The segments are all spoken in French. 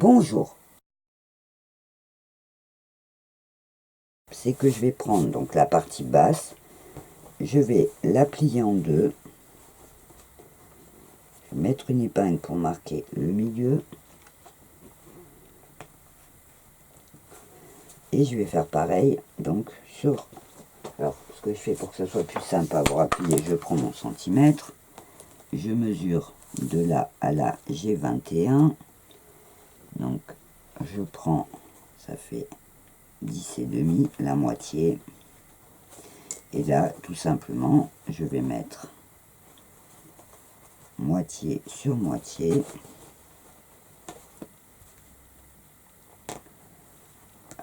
Bonjour. C'est que je vais prendre donc la partie basse, je vais la plier en deux, je vais mettre une épingle pour marquer le milieu, et je vais faire pareil donc sur... Alors ce que je fais pour que ce soit plus simple à vous appuyer, je prends mon centimètre, je mesure de là à là, j'ai 21, donc je prends, ça fait 10,5, la moitié, et là tout simplement je vais mettre moitié sur moitié,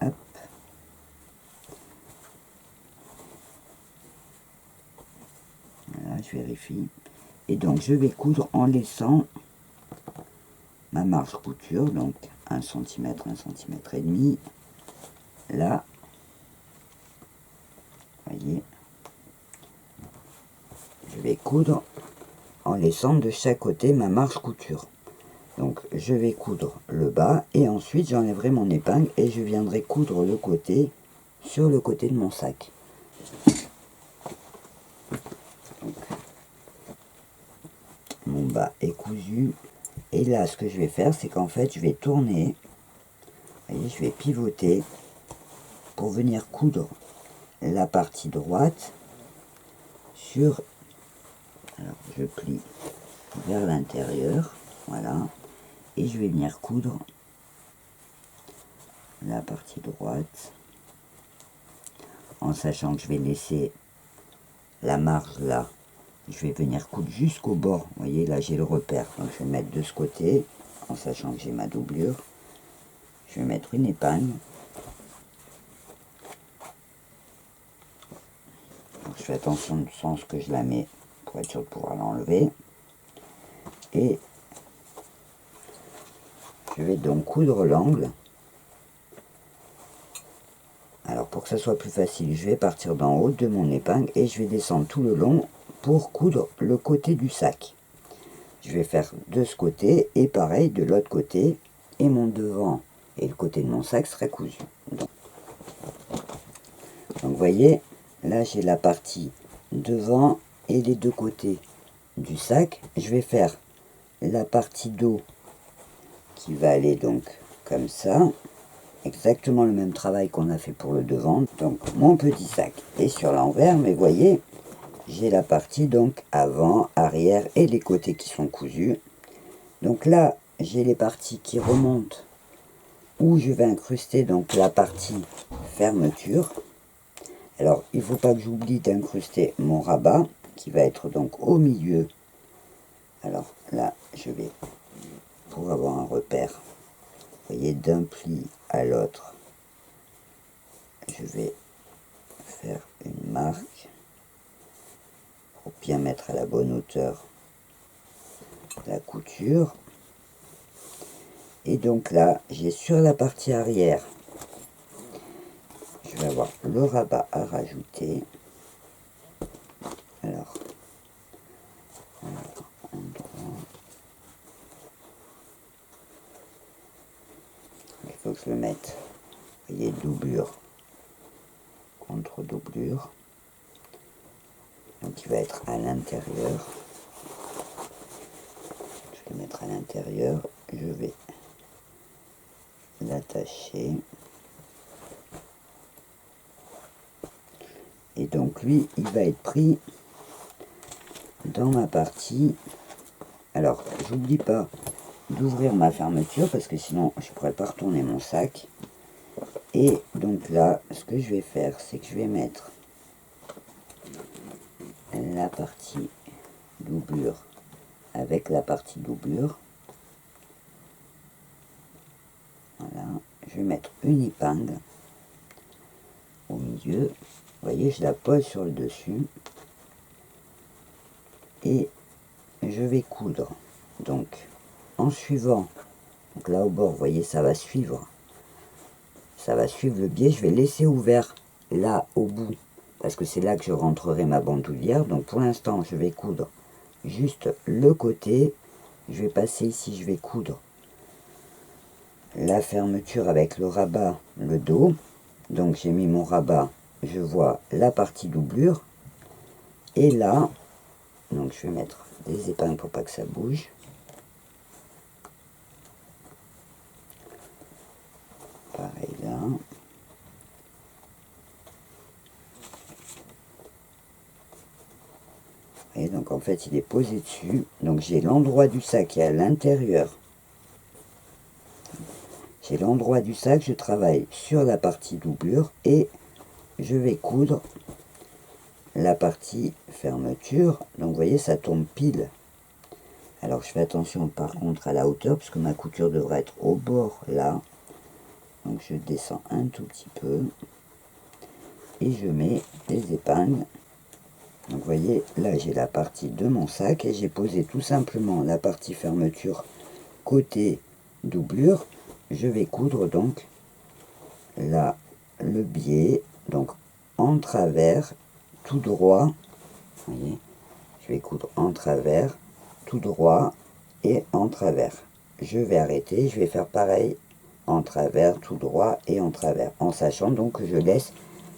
hop, voilà, je vérifie, et donc je vais coudre en laissant ma marge couture, donc 1 cm, 1 cm et demi, là, voyez, je vais coudre en laissant de chaque côté ma marge couture. Donc je vais coudre le bas et ensuite j'enlèverai mon épingle et je viendrai coudre le côté sur le côté de mon sac. Donc, mon bas est cousu et là ce que je vais faire, c'est qu'en fait je vais tourner, vous voyez, je vais pivoter pour venir coudre la partie droite sur, alors je plie vers l'intérieur, voilà, et je vais venir coudre la partie droite en sachant que je vais laisser la marge là, je vais venir coudre jusqu'au bord, vous voyez là j'ai le repère, donc je vais mettre de ce côté en sachant que j'ai ma doublure, je vais mettre une épingle, donc je fais attention du sens que je la mets pour être sûr de pouvoir l'enlever, et je vais donc coudre l'angle. Alors pour que ça soit plus facile, je vais partir d'en haut de mon épingle et je vais descendre tout le long pour coudre le côté du sac. Je vais faire de ce côté et pareil de l'autre côté, et mon devant et le côté de mon sac sera cousu. Donc vous voyez, là j'ai la partie devant et les deux côtés du sac. Je vais faire la partie dos qui va aller donc comme ça. Exactement le même travail qu'on a fait pour le devant. Donc mon petit sac est sur l'envers, mais voyez, j'ai la partie donc avant, arrière et les côtés qui sont cousus. Donc là, j'ai les parties qui remontent où je vais incruster donc la partie fermeture. Alors, il ne faut pas que j'oublie d'incruster mon rabat qui va être donc au milieu. Alors là, je vais, pour avoir un repère, vous voyez, d'un pli à l'autre, je vais faire une marque pour bien mettre à la bonne hauteur la couture. Et donc là, j'ai sur la partie arrière, je vais avoir le rabat à rajouter. Alors, il faut que je le mette, vous voyez, doublure contre doublure. Donc il va être à l'intérieur. Je vais le mettre à l'intérieur. Je vais l'attacher. Et donc lui, il va être pris dans ma partie. Alors, j'oublie pas d'ouvrir ma fermeture parce que sinon je pourrais pas retourner mon sac. Et donc là, ce que je vais faire, c'est que je vais mettre la partie doublure avec la partie doublure. Voilà, je vais mettre une épingle au milieu. Vous voyez, je la pose sur le dessus et je vais coudre. Donc, en suivant, donc là au bord, vous voyez, ça va suivre le biais. Je vais laisser ouvert là au bout parce que c'est là que je rentrerai ma bandoulière. Donc pour l'instant, je vais coudre juste le côté. Je vais passer ici, je vais coudre la fermeture avec le rabat, le dos. Donc j'ai mis mon rabat, je vois la partie doublure. Et là, donc je vais mettre des épingles pour pas que ça bouge. Pareil là. Et donc en fait il est posé dessus. Donc j'ai l'endroit du sac qui est à l'intérieur. J'ai l'endroit du sac, je travaille sur la partie doublure et je vais coudre la partie fermeture. Donc vous voyez, ça tombe pile. Alors je fais attention par contre à la hauteur, puisque ma couture devrait être au bord là. Donc je descends un tout petit peu et je mets les épingles. Donc vous voyez, là j'ai la partie de mon sac et j'ai posé tout simplement la partie fermeture côté doublure. Je vais coudre donc là le biais, donc en travers, tout droit. Vous voyez, je vais coudre en travers, tout droit et en travers. Je vais arrêter, je vais faire pareil en travers, tout droit et en travers, en sachant donc que je laisse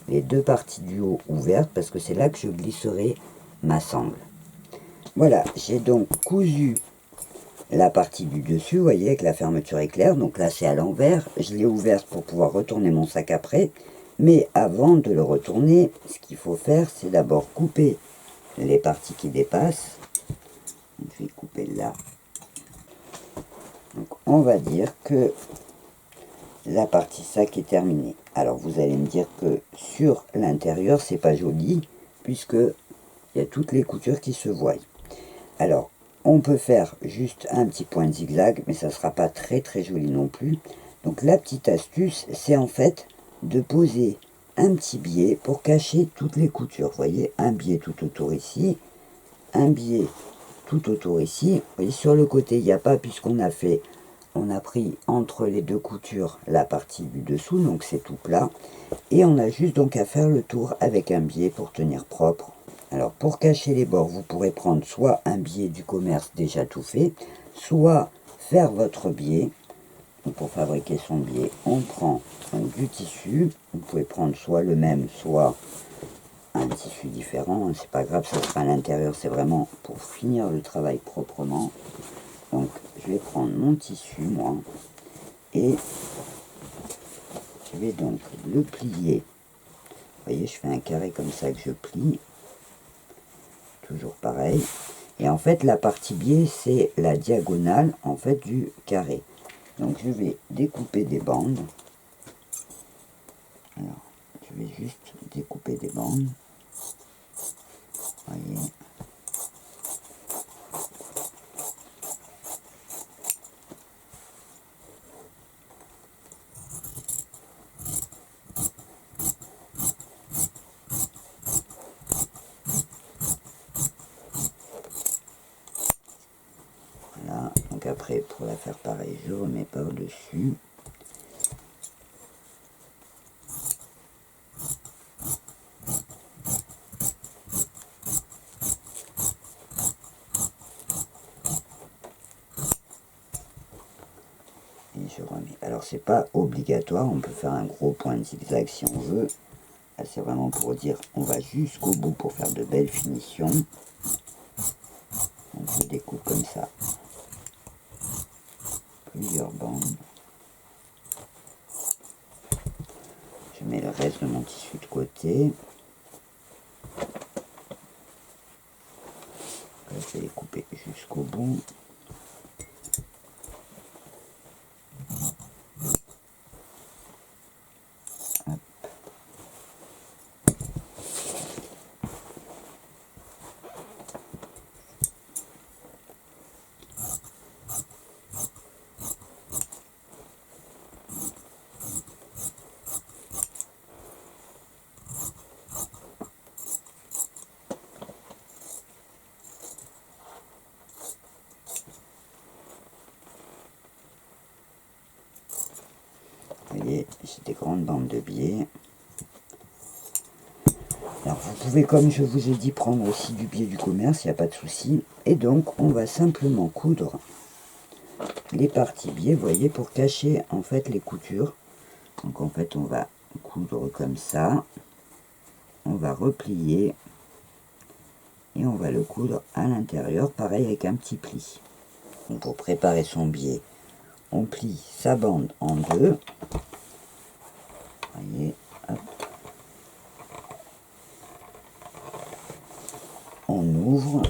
les deux parties du haut ouvertes parce que c'est là que je glisserai ma sangle. Voilà, j'ai donc cousu la partie du dessus, vous voyez, avec la fermeture éclair. Donc là c'est à l'envers, je l'ai ouverte pour pouvoir retourner mon sac après. Mais avant de le retourner, ce qu'il faut faire, c'est d'abord couper les parties qui dépassent. Je vais couper là. Donc on va dire que la partie sac est terminée. Alors vous allez me dire que sur l'intérieur c'est pas joli, puisque il y a toutes les coutures qui se voient. Alors on peut faire juste un petit point de zigzag, mais ça sera pas très joli non plus. Donc la petite astuce, c'est en fait de poser un petit biais pour cacher toutes les coutures. Vous voyez, un biais tout autour ici, un biais tout autour ici. Vous voyez, sur le côté il n'y a pas, puisqu'on a fait, on a pris entre les deux coutures la partie du dessous, donc c'est tout plat. Et on a juste donc à faire le tour avec un biais pour tenir propre. Alors pour cacher les bords, vous pourrez prendre soit un biais du commerce déjà tout fait, soit faire votre biais. Donc pour fabriquer son biais, on prend donc du tissu. Vous pouvez prendre soit le même, soit un tissu différent. C'est pas grave, ça sera à l'intérieur. C'est vraiment pour finir le travail proprement. Donc je vais prendre mon tissu, moi, et je vais donc le plier. Vous voyez, je fais un carré comme ça que je plie. Toujours pareil. Et en fait, la partie biais, c'est la diagonale en fait du carré. Donc je vais découper des bandes. Alors, je vais juste découper des bandes. Voyez. Voilà, donc après pour la faire pareil, je remets par-dessus. Et je remets. Alors c'est pas obligatoire, on peut faire un gros point de zigzag si on veut. Là c'est vraiment pour dire on va jusqu'au bout pour faire de belles finitions. Donc je découpe comme ça plusieurs bandes. Je mets le reste de mon tissu de côté. Là, je vais les couper jusqu'au bout. Hop. Vous voyez, j'ai des grandes bandes de biais. Alors vous pouvez, comme je vous ai dit, prendre aussi du biais du commerce, il n'y a pas de souci. Et donc on va simplement coudre les parties biais, vous voyez, pour cacher en fait les coutures. Donc en fait on va coudre comme ça, on va replier et on va le coudre à l'intérieur, pareil avec un petit pli. Donc pour préparer son biais, on plie sa bande en deux, voyez, hop. On ouvre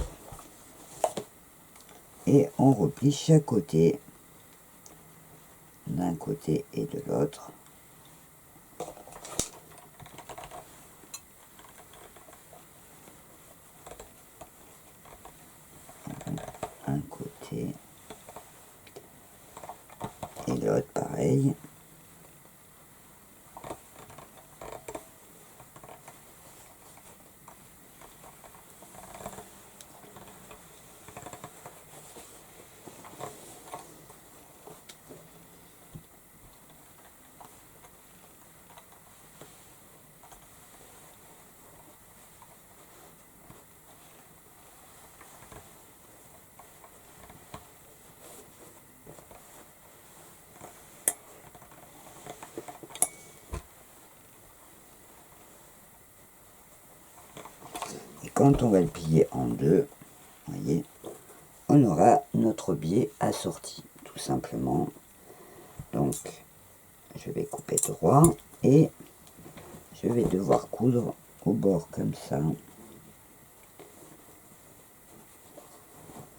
et on replie chaque côté, d'un côté et de l'autre. Un côté et l'autre pareil. Et quand on va le plier en deux, voyez, on aura notre biais assorti, tout simplement. Donc, je vais couper droit et je vais devoir coudre au bord comme ça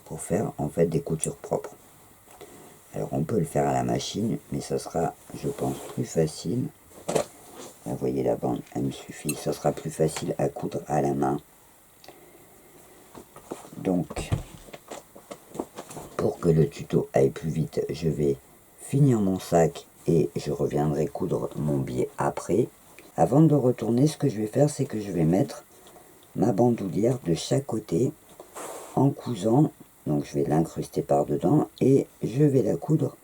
pour faire en fait des coutures propres. Alors on peut le faire à la machine, mais ça sera, je pense, plus facile. Vous voyez la bande, elle me suffit. Ça sera plus facile à coudre à la main. Donc, pour que le tuto aille plus vite, je vais finir mon sac et je reviendrai coudre mon biais après. Avant de retourner, ce que je vais faire, c'est que je vais mettre ma bandoulière de chaque côté en cousant. Donc je vais l'incruster par dedans et je vais la coudre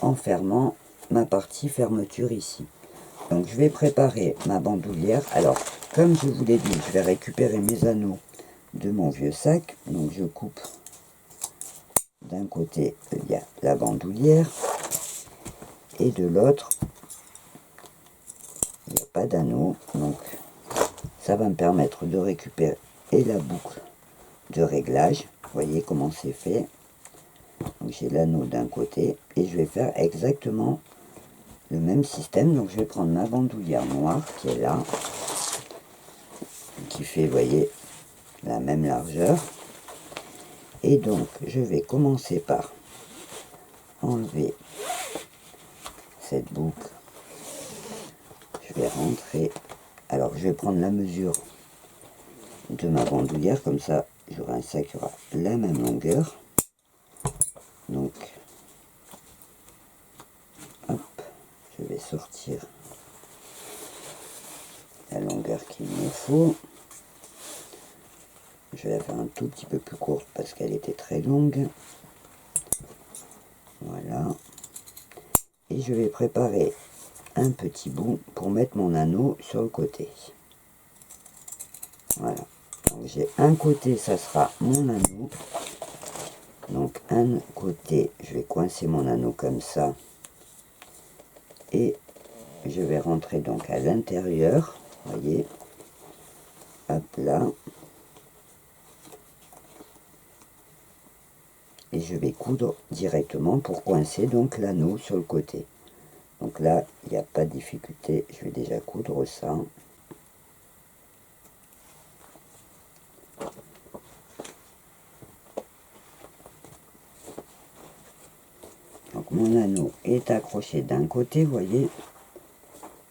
en fermant ma partie fermeture ici. Donc je vais préparer ma bandoulière. Alors comme je vous l'ai dit, je vais récupérer mes anneaux de mon vieux sac. Donc je coupe d'un côté, il y a la bandoulière et de l'autre il n'y a pas d'anneau. Donc ça va me permettre de récupérer la boucle de réglage. Vous voyez comment c'est fait. Donc j'ai l'anneau d'un côté et je vais faire exactement le même système. Donc je vais prendre ma bandoulière noire qui est là, qui fait, vous voyez, la même largeur. Et donc je vais commencer par enlever cette boucle. Je vais rentrer. Alors je vais prendre la mesure de ma bandoulière, comme ça j'aurai un sac qui aura la même longueur. Donc hop, je vais sortir la longueur qu'il me faut. Je vais la faire un tout petit peu plus courte parce qu'elle était très longue. Voilà. Et je vais préparer un petit bout pour mettre mon anneau sur le côté. Voilà. Donc j'ai un côté, ça sera mon anneau. Donc un côté, je vais coincer mon anneau comme ça. Et je vais rentrer donc à l'intérieur. Voyez. Hop là. Et je vais coudre directement pour coincer donc l'anneau sur le côté. Donc là, il n'y a pas de difficulté, je vais déjà coudre ça. Donc mon anneau est accroché d'un côté, vous voyez,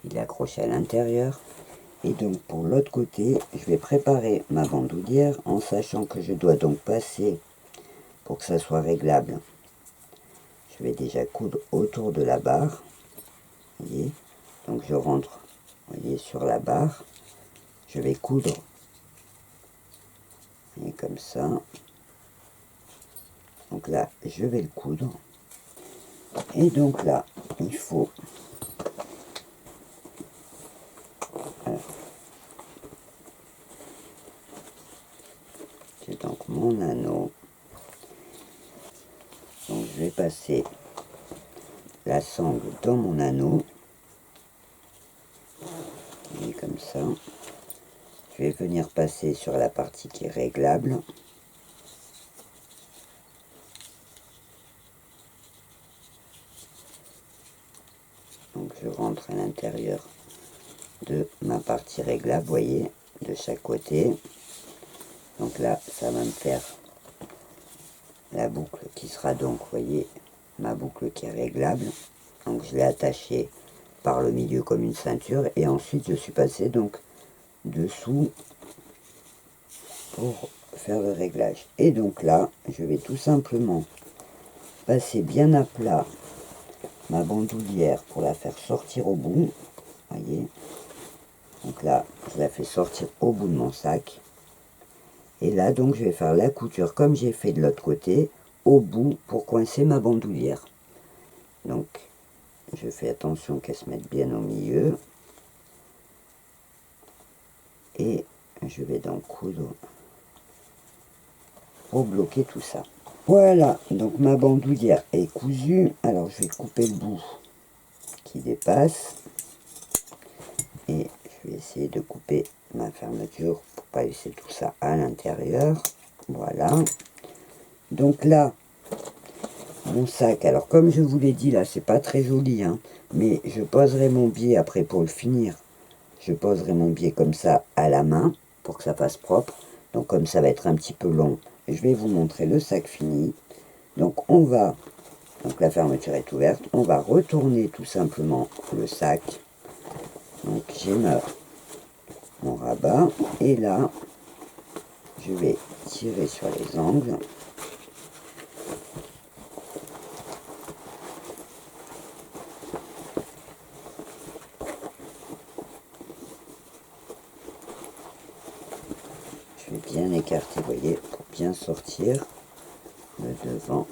il est accroché à l'intérieur. Et donc pour l'autre côté, je vais préparer ma bandoulière en sachant que je dois donc passer, pour que ça soit réglable, je vais déjà coudre autour de la barre. Vous voyez, donc je rentre, vous voyez, sur la barre. Je vais coudre, et comme ça. Donc là, je vais le coudre. Et donc là, il faut... J'ai donc mon anneau. Donc je vais passer la sangle dans mon anneau. Et comme ça. Je vais venir passer sur la partie qui est réglable. Donc je rentre à l'intérieur de ma partie réglable, vous voyez, de chaque côté. Donc là, ça va me faire la boucle qui sera donc, vous voyez, ma boucle qui est réglable. Donc je l'ai attachée par le milieu comme une ceinture. Et ensuite, je suis passé donc dessous pour faire le réglage. Et donc là, je vais tout simplement passer bien à plat ma bandoulière pour la faire sortir au bout. Voyez, donc là, je la fais sortir au bout de mon sac. Et là, donc, je vais faire la couture comme j'ai fait de l'autre côté, au bout, pour coincer ma bandoulière. Donc, je fais attention qu'elle se mette bien au milieu. Et je vais donc coudre pour bloquer tout ça. Voilà, donc ma bandoulière est cousue. Alors, je vais couper le bout qui dépasse. Et je vais essayer de couper ma fermeture pour pas laisser tout ça à l'intérieur. Voilà. Donc là, mon sac, alors comme je vous l'ai dit, là, c'est pas très joli, hein, mais je poserai mon biais après pour le finir. Je poserai mon biais comme ça à la main pour que ça fasse propre. Donc comme ça va être un petit peu long, je vais vous montrer le sac fini. Donc on va, donc la fermeture est ouverte, on va retourner tout simplement le sac. Donc j'ai mon rabat et là je vais tirer sur les angles. Je vais bien écarter, vous voyez, pour bien sortir le devant.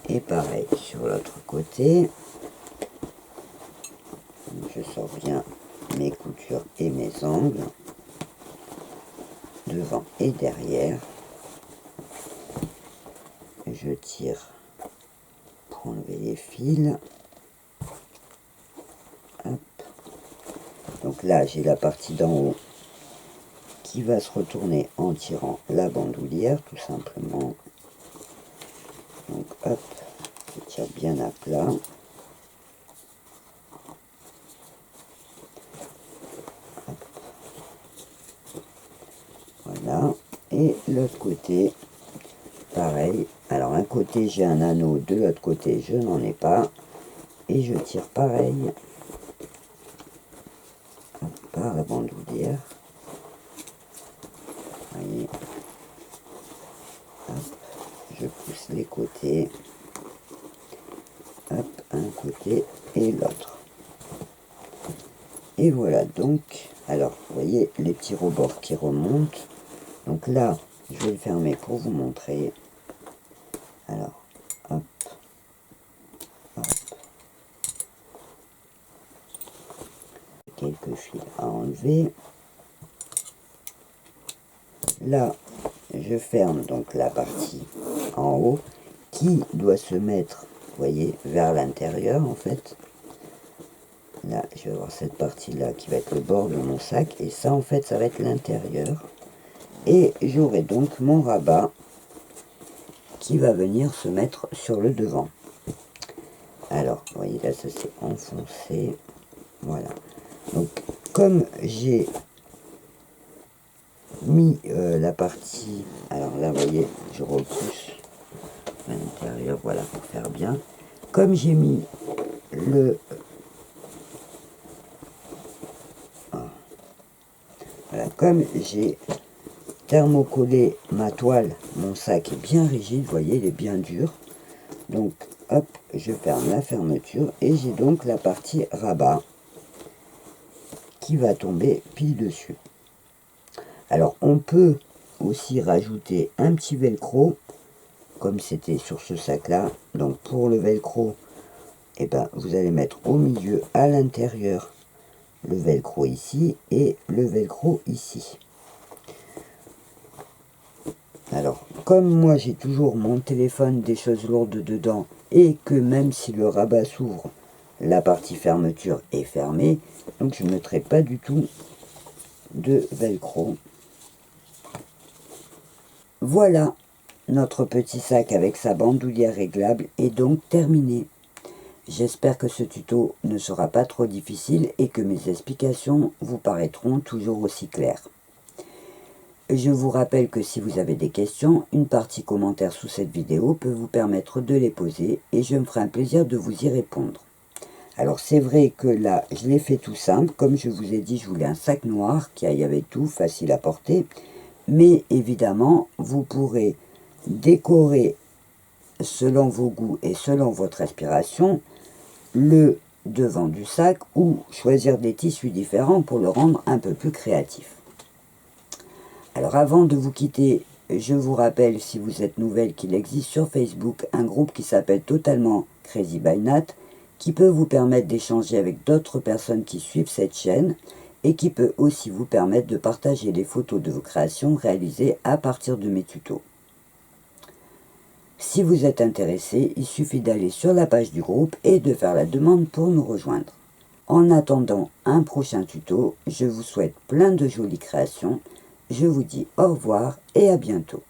Et pareil sur l'autre côté. Je sors bien mes coutures et mes angles devant et derrière. Je tire pour enlever les fils. Hop. Donc là j'ai la partie d'en haut qui va se retourner en tirant la bandoulière tout simplement. Donc hop, je tire bien à plat. Hop. Voilà, et l'autre côté pareil. Alors un côté j'ai un anneau, de l'autre côté je n'en ai pas, et je tire pareil par la bandoulière. Voyez. Hop. Je pousse les côtés, hop, un côté et l'autre. Et voilà donc, alors vous voyez les petits rebords qui remontent. Donc là, je vais le fermer pour vous montrer. Alors, hop, hop. Quelques fils à enlever. Là, je ferme donc la partie en haut qui doit se mettre, vous voyez, vers l'intérieur en fait. Là, je vais avoir cette partie-là qui va être le bord de mon sac. Et ça, en fait, ça va être l'intérieur. Et j'aurai donc mon rabat qui va venir se mettre sur le devant. Alors, vous voyez, là, ça s'est enfoncé. Voilà. Donc, comme j'ai mis la partie... Alors là, vous voyez, je repousse à l'intérieur, voilà, pour faire bien. Comme j'ai mis le... Voilà, comme j'ai thermocollé ma toile, mon sac est bien rigide, vous voyez, il est bien dur. Donc, hop, je ferme la fermeture et j'ai donc la partie rabat qui va tomber pile dessus. Alors, on peut aussi rajouter un petit velcro, comme c'était sur ce sac-là. Donc, pour le velcro, eh ben, vous allez mettre au milieu, à l'intérieur, le velcro ici et le velcro ici. Alors, comme moi j'ai toujours mon téléphone, des choses lourdes dedans, et que même si le rabat s'ouvre, la partie fermeture est fermée, donc je ne mettrai pas du tout de velcro. Voilà, notre petit sac avec sa bandoulière réglable est donc terminé. J'espère que ce tuto ne sera pas trop difficile et que mes explications vous paraîtront toujours aussi claires. Je vous rappelle que si vous avez des questions, une partie commentaire sous cette vidéo peut vous permettre de les poser et je me ferai un plaisir de vous y répondre. Alors c'est vrai que là, je l'ai fait tout simple. Comme je vous ai dit, je voulais un sac noir qui aille avec tout, facile à porter. Mais évidemment, vous pourrez décorer selon vos goûts et selon votre inspiration le devant du sac ou choisir des tissus différents pour le rendre un peu plus créatif. Alors avant de vous quitter, je vous rappelle, si vous êtes nouvelle, qu'il existe sur Facebook un groupe qui s'appelle Totalement Crazy by Nat, qui peut vous permettre d'échanger avec d'autres personnes qui suivent cette chaîne et qui peut aussi vous permettre de partager les photos de vos créations réalisées à partir de mes tutos. Si vous êtes intéressé, il suffit d'aller sur la page du groupe et de faire la demande pour nous rejoindre. En attendant un prochain tuto, je vous souhaite plein de jolies créations. Je vous dis au revoir et à bientôt.